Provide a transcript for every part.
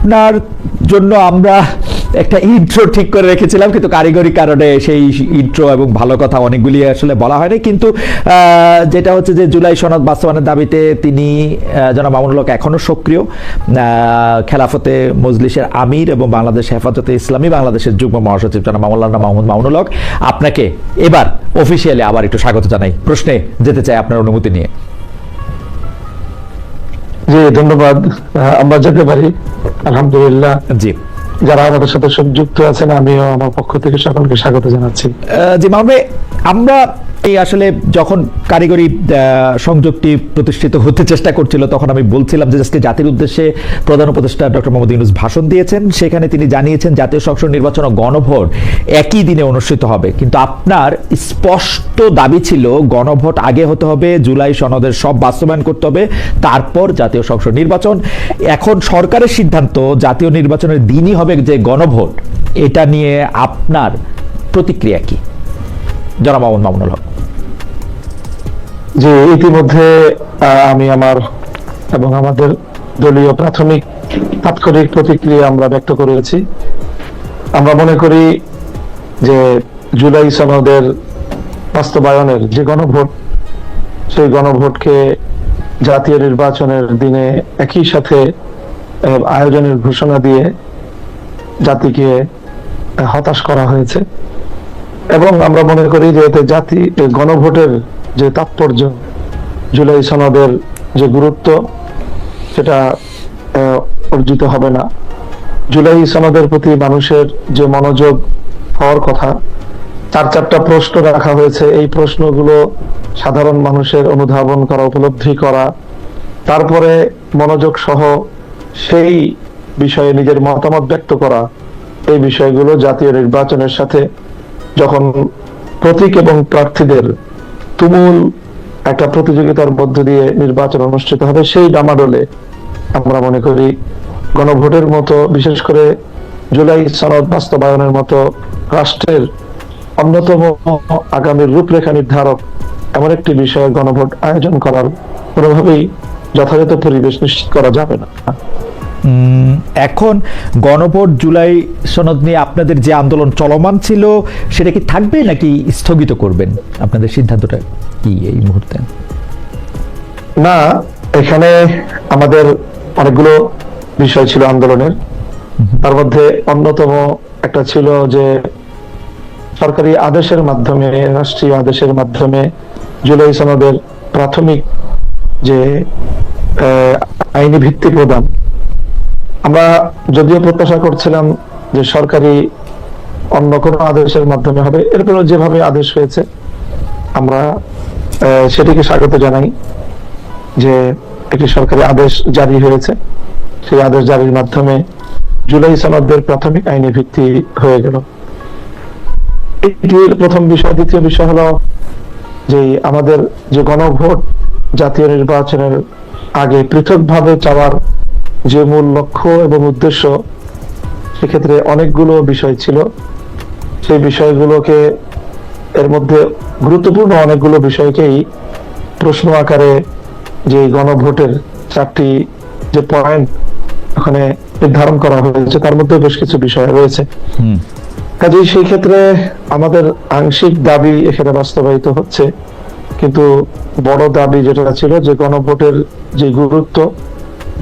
আপনার জন্য আমরা একটা ইন্ট্রো ঠিক করে রেখেছিলাম, কিন্তু কারিগরি কারণে সেই ইন্ট্রো এবং ভালো কথা অনেকগুলি আসলে বলা হয়নি। কিন্তু যেটা হচ্ছে যে জুলাই সনদ বাস্তবায়নের দাবিতে তিনি জনাব মামুনুল হক এখনও সক্রিয়, খেলাফতে মজলিসের আমির এবং বাংলাদেশ হেফাজতে ইসলামী বাংলাদেশের যুগ্ম মহাসচিব জনাব মাওলানা মাহমুদ মামুনুল হক। আপনাকে এবার অফিসিয়ালি আবার একটু স্বাগত জানাই, প্রশ্নে যেতে চাই আপনার অনুমতি নিয়ে। জি ধন্যবাদ, আমরা যেতে পারি আলহামদুলিল্লাহ। জি, যারা আমাদের সাথে যুক্ত আছেন আমিও আমার পক্ষ থেকে সকলকে স্বাগত জানাচ্ছি। জি মামুন ভাই, আমরা এই আসলে যখন কারিগরি সংযোগটি প্রতিষ্ঠিত হতে চেষ্টা করছিল তখন আমি বলছিলাম যে আজকে জাতির উদ্দেশ্যে প্রধান উপদেষ্টা ডক্টর মোহাম্মদ ইউনূস ভাষণ দিয়েছেন, সেখানে তিনি জানিয়েছেন জাতীয় সংসদ নির্বাচন ও গণভোট একই দিনে অনুষ্ঠিত হবে, কিন্তু আপনার স্পষ্ট দাবি ছিল গণভোট আগে হতে হবে, জুলাই সনদের সব বাস্তবায়ন করতে হবে, তারপর জাতীয় সংসদ নির্বাচন। এখন সরকারের সিদ্ধান্ত জাতীয় নির্বাচনের দিনই হবে যে গণভোট, এটা নিয়ে আপনার প্রতিক্রিয়া কি জনাব মাহমুদ মামুনুল হক? যে ইতিমধ্যে আমি আমার এবং আমাদের দলীয় প্রাথমিক তাৎক্ষণিক প্রতিক্রিয়া আমরা ব্যক্ত করেছি। আমরা মনে করি যে জুলাই সনদের বাস্তবায়নের যে গণভোট, সেই গণভোটকে জাতীয় নির্বাচনের দিনে একই সাথে আয়োজনের ঘোষণা দিয়ে জাতিকে হতাশ করা হয়েছে। এবং আমরা মনে করি যে এতে জাতি গণভোটের যে তাৎপর্য, জুলাই সনদের যে গুরুত্ব, সেটা অর্জিত হবে না। জুলাই সনদের প্রতি মানুষের যে মনোযোগ হওয়ার কথা, চারটা প্রশ্ন রাখা হয়েছে, এই প্রশ্নগুলো সাধারণ মানুষের অনুধাবন করা, উপলব্ধি করা, তারপরে মনোযোগ সহ সেই বিষয়ে নিজের মতামত ব্যক্ত করা, এই বিষয়গুলো জাতীয় নির্বাচনের সাথে যখন প্রতীক এবং প্রার্থীদের তুমুল একটা প্রতিযোগিতার মধ্য দিয়ে নির্বাচন অনুষ্ঠিত হবে, সেই ডামাডোলে আমরা মনে করি গণভোটের মতো, বিশেষ করে জুলাই সনদ বাস্তবায়নের মতো রাষ্ট্রের অন্যতম আগামীর রূপরেখা নির্ধারক এমন একটি বিষয়ে গণভোট আয়োজন করার কোনোভাবেই যথাযথ পরিবেশ নিশ্চিত করা যাবে না। এখন গণভোট জুলাই সনদ নিয়ে আপনাদের যে আন্দোলন চলমান ছিল সেটা কি থাকবে নাকি স্থগিত করবেন? আপনাদের সিদ্ধান্তটা কি এই মুহূর্তে? না, এখানে আমাদের অনেকগুলো বিষয় ছিল আন্দোলনের, তার মধ্যে অন্যতম একটা ছিল যে সরকারি আদেশের মাধ্যমে, রাষ্ট্রীয় আদেশের মাধ্যমে জুলাই সনদের প্রাথমিক যে আইনি ভিত্তি প্রদান। আমরা যদিও প্রত্যাশা করছিলাম যে সরকারি অন্য কোনো আদেশের মাধ্যমে হবে, এরপরও যেভাবে আদেশ হয়েছে আমরা সেটিকে স্বাগত জানাই যে একটি সরকারি আদেশ জারি হয়েছে। সেই আদেশ জারির মাধ্যমে জুলাই সনদের প্রাথমিক আইনি ভিত্তি হয়ে গেল। এটির প্রথম বিষয়। দ্বিতীয় বিষয় হলো যে আমাদের যে গণভোট জাতীয় নির্বাচনের আগে পৃথকভাবে চাওয়ার যে মূল লক্ষ্য এবং উদ্দেশ্য, সেক্ষেত্রে অনেকগুলো বিষয় ছিল। সেই বিষয়গুলোকে, এর মধ্যে গুরুত্বপূর্ণ অনেকগুলো বিষয়কেই প্রশ্ন আকারে যে গণভোটের চারটি যে পয়েন্ট ওখানে নির্ধারণ করা হয়েছে, তার মধ্যে বেশ কিছু বিষয় রয়েছে। কাজেই সেই ক্ষেত্রে আমাদের আংশিক দাবি এখানে বাস্তবায়িত হচ্ছে, কিন্তু বড় দাবি যেটা ছিল যে গণভোটের যে গুরুত্ব,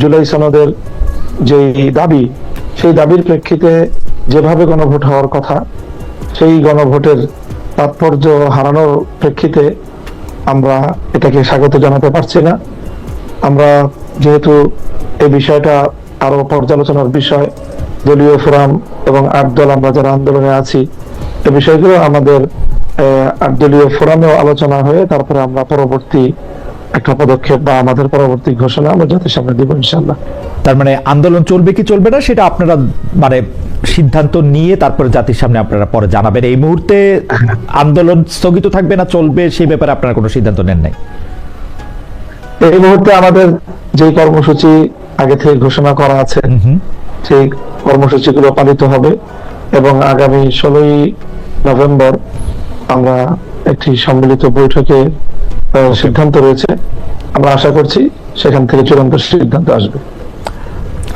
জুলাই সনদের যে দাবি, সেই দাবির প্রেক্ষিতে যেভাবে গণভোট হওয়ার কথা, সেই গণভোটের তাৎপর্য হারানোর প্রেক্ষিতে আমরা এটাকে স্বাগত জানাতে পারছি না। আমরা যেহেতু এই বিষয়টা আরো পর্যালোচনার বিষয়, দলীয় ফোরাম এবং 8 দল আমরা যারা আন্দোলনে আছি, এই বিষয়গুলো আমাদের 8 দলীয় ফোরামেও আলোচনা হয়ে তারপরে আমরা পরবর্তী একটা পদক্ষেপ বা আমাদের পরবর্তী ঘোষণা আমরা জাতির সামনে দিব ইনশাআল্লাহ। তার মানে আন্দোলন চলবে কি চলবে না সেটা আপনারা মানে সিদ্ধান্ত নিয়ে তারপরে জাতির সামনে আপনারা পরে জানাবেন। এই মুহূর্তে আন্দোলন স্থগিত থাকবে না চলবে সেই ব্যাপারে আপনারা কোনো সিদ্ধান্ত নেন নাই? এই মুহূর্তে আমাদের যে কর্মসূচি আগে থেকে ঘোষণা করা আছে, সেই কর্মসূচিগুলো পালিত হবে এবং আগামী 16ই নভেম্বর আমরা একটি সম্মিলিত বৈঠকে সিদ্ধান্ত রয়েছে। আমরা আশা করছি সেখান থেকে চূড়ান্ত সিদ্ধান্ত আসবে।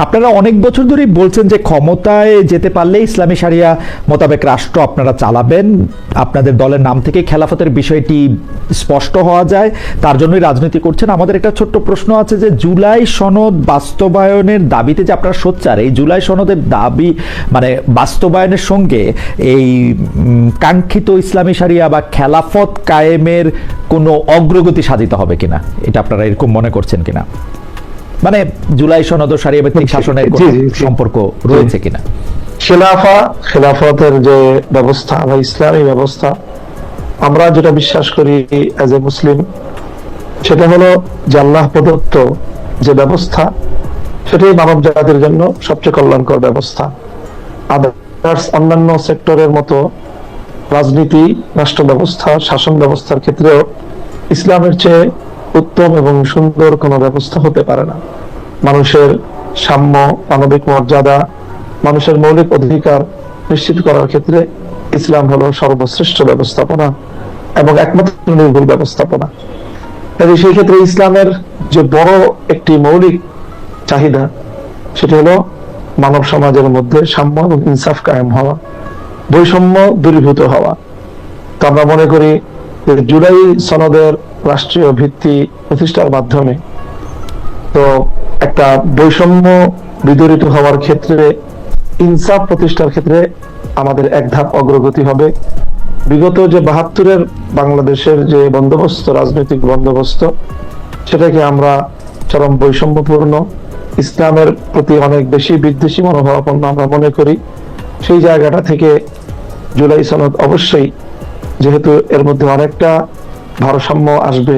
আপনারা অনেক বছর ধরেই বলছেন যে ক্ষমতায় যেতে পারলে ইসলামী শারিয়া মোতাবেক রাষ্ট্র আপনারা চালাবেন, আপনাদের দলের নাম থেকে খেলাফতের বিষয়টি স্পষ্ট হওয়া যায়, তার জন্যই রাজনীতি করছেন। আমাদের একটা ছোট্ট প্রশ্ন আছে যে জুলাই সনদ বাস্তবায়নের দাবিতে যে আপনারা সোচ্চার, এই জুলাই সনদের দাবি মানে বাস্তবায়নের সঙ্গে এই কাঙ্ক্ষিত ইসলামী শারিয়া বা খেলাফত কায়েমের কোনো অগ্রগতি সাধিত হবে কিনা, এটা আপনারা এরকম মনে করছেন কিনা? মানে জুলাই সনদ ও শারিয়া ভিত্তিক শাসনের কোনো সম্পর্ক রয়েছে কিনা? খেলাফতের যে ব্যবস্থা বা ইসলামী ব্যবস্থা, আমরা যেটা বিশ্বাস করি এজ এ মুসলিম, সেটা হলো যে আল্লাহ প্রদত্ত যে ব্যবস্থা, সেটাই মানব জাতির জন্য সবচেয়ে কল্যাণকর ব্যবস্থা। আদার্স অন্যান্য সেক্টরের মতো রাজনীতি, রাষ্ট্র ব্যবস্থা, শাসন ব্যবস্থার ক্ষেত্রেও ইসলামের চেয়ে উত্তম এবং সুন্দর কোনো ব্যবস্থা হতে পারে না। মানুষের সাম্য, মানবিক মর্যাদা, মানুষের মৌলিক অধিকার নিশ্চিত করার ক্ষেত্রে ইসলাম হলো সর্বশ্রেষ্ঠ ব্যবস্থাপনা এবং একমাত্র নির্ভুল ব্যবস্থাপনা। তাই সেই ক্ষেত্রে ইসলামের যে বড় একটি মৌলিক চাহিদা, সেটা হলো মানব সমাজের মধ্যে সাম্য এবং ইনসাফ কায়েম হওয়া, বৈষম্য দূরীভূত হওয়া। তো আমরা মনে করি যে জুলাই সনদের রাষ্ট্রীয় ভিত্তি প্রতিষ্ঠার মাধ্যমে তো একটা বৈষম্য বিদরিত হওয়ার ক্ষেত্রে, ইনসাফ প্রতিষ্ঠার ক্ষেত্রে আমাদের এক ধাপ অগ্রগতি হবে। বিগত যে ৭২-এর বাংলাদেশের যে বন্দোবস্ত, রাজনৈতিক বন্দোবস্ত, সেটাকে আমরা চরম বৈষম্যপূর্ণ, ইসলামের প্রতি অনেক বেশি বিদ্বেষী মনোভাবাপন্ন আমরা মনে করি। সেই জায়গাটা থেকে জুলাই সনদ অবশ্যই, যেহেতু এর মধ্যে অনেকটা ভারসাম্য আসবে,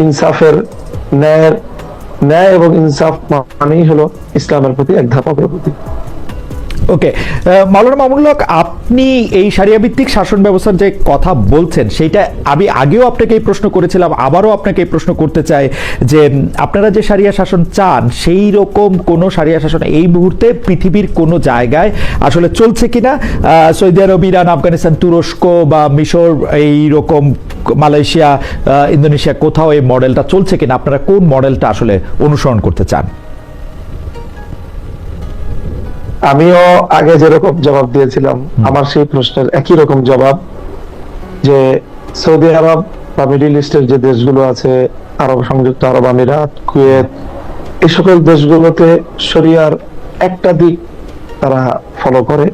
ইনসাফের ন্যায় এবং ইনসাফ মানেই হলো ইসলামের প্রতি এক ধাপ অগ্রগতি। ওকে, মাওলানা মামুনুল হক, আপনি এই শারিয়া ভিত্তিক শাসন ব্যবস্থার যে কথা বলছেন, সেইটা আমি আগেও আপনাকে এই প্রশ্ন করেছিলাম, আবারও আপনাকে এই প্রশ্ন করতে চাই যে আপনারা যে শারিয়া শাসন চান, সেই রকম কোনো শারিয়া শাসন এই মুহূর্তে পৃথিবীর কোনো জায়গায় আসলে চলছে কিনা? সৌদি আরব, ইরান, আফগানিস্তান, তুরস্ক বা মিশর, এই রকম মালয়েশিয়া, ইন্দোনেশিয়া, কোথাও এই মডেলটা চলছে কিনা? আপনারা কোন মডেলটা আসলে অনুসরণ করতে চান? আমিও আগে যেরকম জবাব দিয়েছিলাম, আমার সেই প্রশ্নের একই রকম জবাব, যে সৌদি আরব বা মিডিল ইস্টের যে দেশগুলো আছে, আরব সংযুক্ত আরব আমিরাত, কুয়েত, এই সকল দেশগুলোতে শরিয়ার একটা দিক তারা ফলো করে,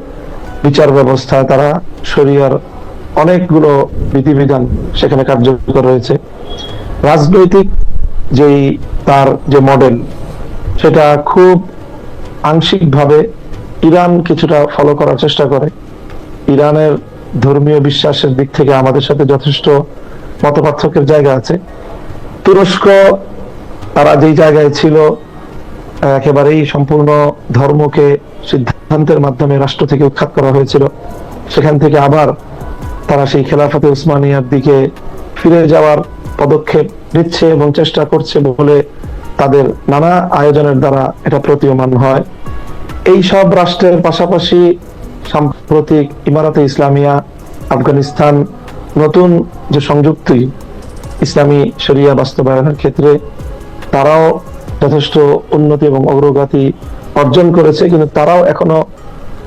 বিচার ব্যবস্থায় তারা শরিয়ার অনেকগুলো বিধিবিধান সেখানে কার্যকর রয়েছে। রাজনৈতিক যেই তার যে মডেল, সেটা খুব আংশিকভাবে ইরান কিছুটা ফলো করার চেষ্টা করে। ইরানের ধর্মীয় বিশ্বাসের দিক থেকে আমাদের সাথে যথেষ্ট মতপার্থক্যের জায়গা আছে। তুরস্ক, তারা যেই জায়গায় ছিল, একেবারেই সম্পূর্ণ ধর্মকে সিদ্ধান্তের মাধ্যমে রাষ্ট্র থেকে উৎখাত করা হয়েছিল, সেখান থেকে আবার তারা সেই খেলাফতে উসমানিয়ার দিকে ফিরে যাওয়ার পদক্ষেপ নিচ্ছে এবং চেষ্টা করছে বলে তাদের নানা আয়োজনের দ্বারা এটা প্রতীয়মান হয়। এই সব রাষ্ট্রের পাশাপাশি সাম্প্রতিক ইমারাতে ইসলামিয়া, আফগানিস্তান নতুন যে সংযুক্তি ইসলামী শরিয়া বাস্তবায়নের ক্ষেত্রে, তারাও যথেষ্ট উন্নতি এবং অগ্রগতি অর্জন করেছে, কিন্তু তারাও এখনো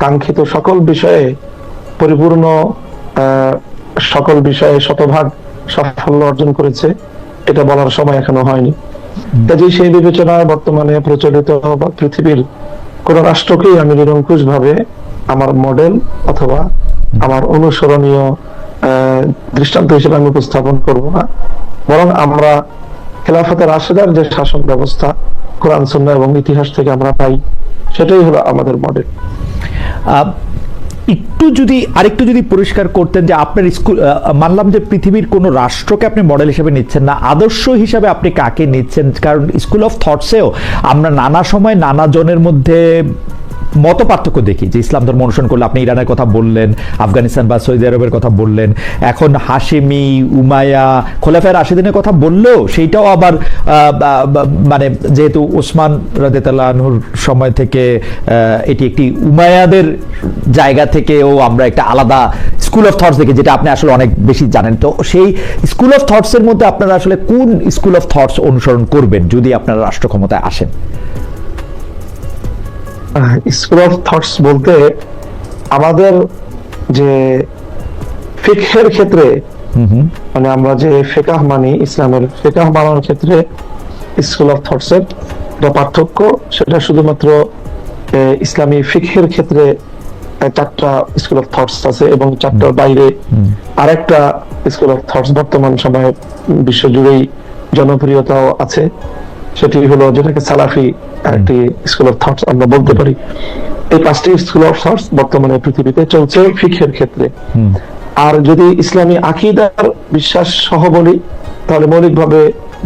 কাঙ্ক্ষিত সকল বিষয়ে পরিপূর্ণ সকল বিষয়ে শতভাগ সাফল্য অর্জন করেছে এটা বলার সময় এখনো হয়নি। কাজেই সেই বিবেচনায় বর্তমানে প্রচলিত বা পৃথিবীর কোন রাষ্ট্রকেই আমি নিরঙ্কুশ ভাবে আমার মডেল অথবা আমার অনুসরণীয় দৃষ্টান্ত হিসেবে আমি উপস্থাপন করব না, বরং আমরা খেলাফতে রাশেদার যে শাসন ব্যবস্থা কোরআন সুন্নাহ এবং ইতিহাস থেকে আমরা পাই, সেটাই হলো আমাদের মডেল। আরেকটু যদি পরিষ্কার করতেন যে আপনার স্কুল, মানলাম যে পৃথিবীর কোনো রাষ্ট্রকে আপনি মডেল হিসেবে নিচ্ছেন না, আদর্শ হিসাবে আপনি কাকে নিচ্ছেন? কারণ স্কুল অফ থটসেও আমরা নানা সময় নানা জনের মধ্যে মত পার্থক্য দেখি যে ইসলাম ধর্ম অনুসরণ করলে, আপনি ইরানের কথা বললেন, আফগানিস্তান বা সৌদি আরবের কথা বললেন, এখন হাশেমি, উমায়া, খোলাফায়ে রাশিদিনের কথা বললেও সেইটাও আবার মানে যেহেতু ওসমান রাদিয়াল্লাহু আনহুর সময় থেকে এটি একটি উমায়াদের জায়গা থেকেও আমরা একটা আলাদা স্কুল অফ থটস দেখি, যেটা আপনি আসলে অনেক বেশি জানেন। তো সেই স্কুল অফ থটসের মধ্যে আপনারা আসলে কোন স্কুল অফ থটস অনুসরণ করবেন যদি আপনারা রাষ্ট্র ক্ষমতায় আসেন? স্কুল অফ থটস বলতে আমাদের যে ফিকহের ক্ষেত্রে, মানে আমরা যে ফিকাহ মানি, ইসলামের ফিকাহ মানার ক্ষেত্রে স্কুল অফ থটস এর একটা পার্থক্য, সেটা শুধুমাত্র ইসলামী ফিকহের ক্ষেত্রে 4টা স্কুল অফ থটস আছে, এবং 4টার বাইরে আরেকটা স্কুল অফ থটস বর্তমান সময়ে বিশ্বজুড়েই জনপ্রিয়তাও আছে। সেটি হলো যেটাকে সালাফি একটি স্কুল অফ থটস আমরা বলতে পারি। এই 5টি স্কুল অফ থটস বর্তমানে পৃথিবীতে চলছে ফিকহের ক্ষেত্রে। আর যদি ইসলামী আকীদার বিশ্বাস সহ বলি, তাহলে মৌলিকভাবে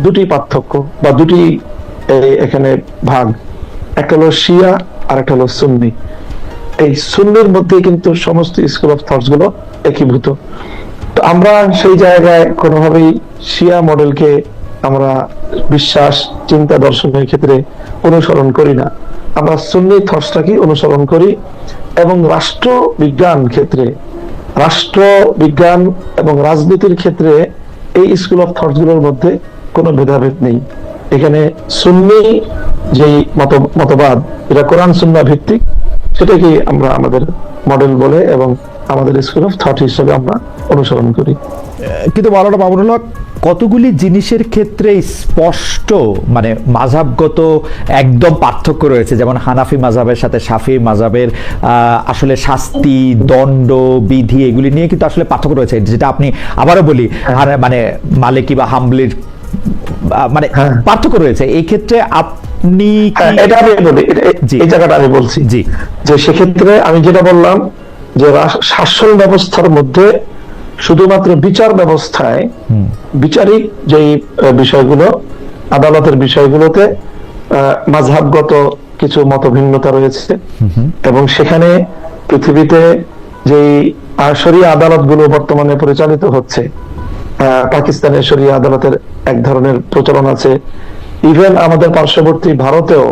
2টি পার্থক্য বা 2টি এখানে ভাগ, একটা হলো শিয়া আর একটা হলো সুন্নি। এই সুন্নির মধ্যে কিন্তু সমস্ত স্কুল অফ থটস গুলো একীভূত। তো আমরা সেই জায়গায় কোনোভাবেই শিয়া মডেলকে আমরা বিশ্বাস, চিন্তা, দর্শনের ক্ষেত্রে অনুসরণ করি না। আমরা সুন্নি থটসটাকে অনুসরণ করি। এবং রাষ্ট্রবিজ্ঞান ক্ষেত্রে, রাষ্ট্রবিজ্ঞান এবং রাজনীতির ক্ষেত্রে এই স্কুল অফ থটস গুলোর মধ্যে কোনো ভেদাভেদ নেই। এখানে সুন্নি যেই মতবাদ, এটা কোরআন সুন্নাহ ভিত্তিক, সেটাকে আমরা আমাদের মডেল বলে এবং আমাদের স্কুল অফ থট হিসেবে আমরা অনুসরণ করি। কিন্তু মাওলানা মামুনুল হক, কতগুলি জিনিসের ক্ষেত্রে স্পষ্ট মানে মাযহাবগত একদম পার্থক্য রয়েছে, যেমন হানাফি মাযহাবের সাথে শাফি মাযহাবের আসলে শাস্তি, দণ্ড, বিধি এগুলি নিয়ে কিন্তু আসলে পার্থক্য রয়েছে, যেটা আপনি আবারও বলি মানে মালিকি বা হাম্বলির মানে পার্থক্য রয়েছে। এই ক্ষেত্রে আপনি এটা আমি বলি, এই জায়গাটা আমি বলছি জি, যে সেক্ষেত্রে আমি যেটা বললাম যে শাসন ব্যবস্থার মধ্যে শুধুমাত্র বিচার ব্যবস্থায় বিচারিক যেই বিষয়গুলো, আদালতের বিষয়গুলোতে মাযহাবগত কিছু মতভিন্নতা রয়েছে, এবং সেখানে পৃথিবীতে যেই শরিয়া আদালতগুলো বর্তমানে পরিচালিত হচ্ছে, পাকিস্তানের শরিয়া আদালতের এক ধরনের প্রচলন আছে। ইভেন আমাদের পার্শ্ববর্তী ভারতেও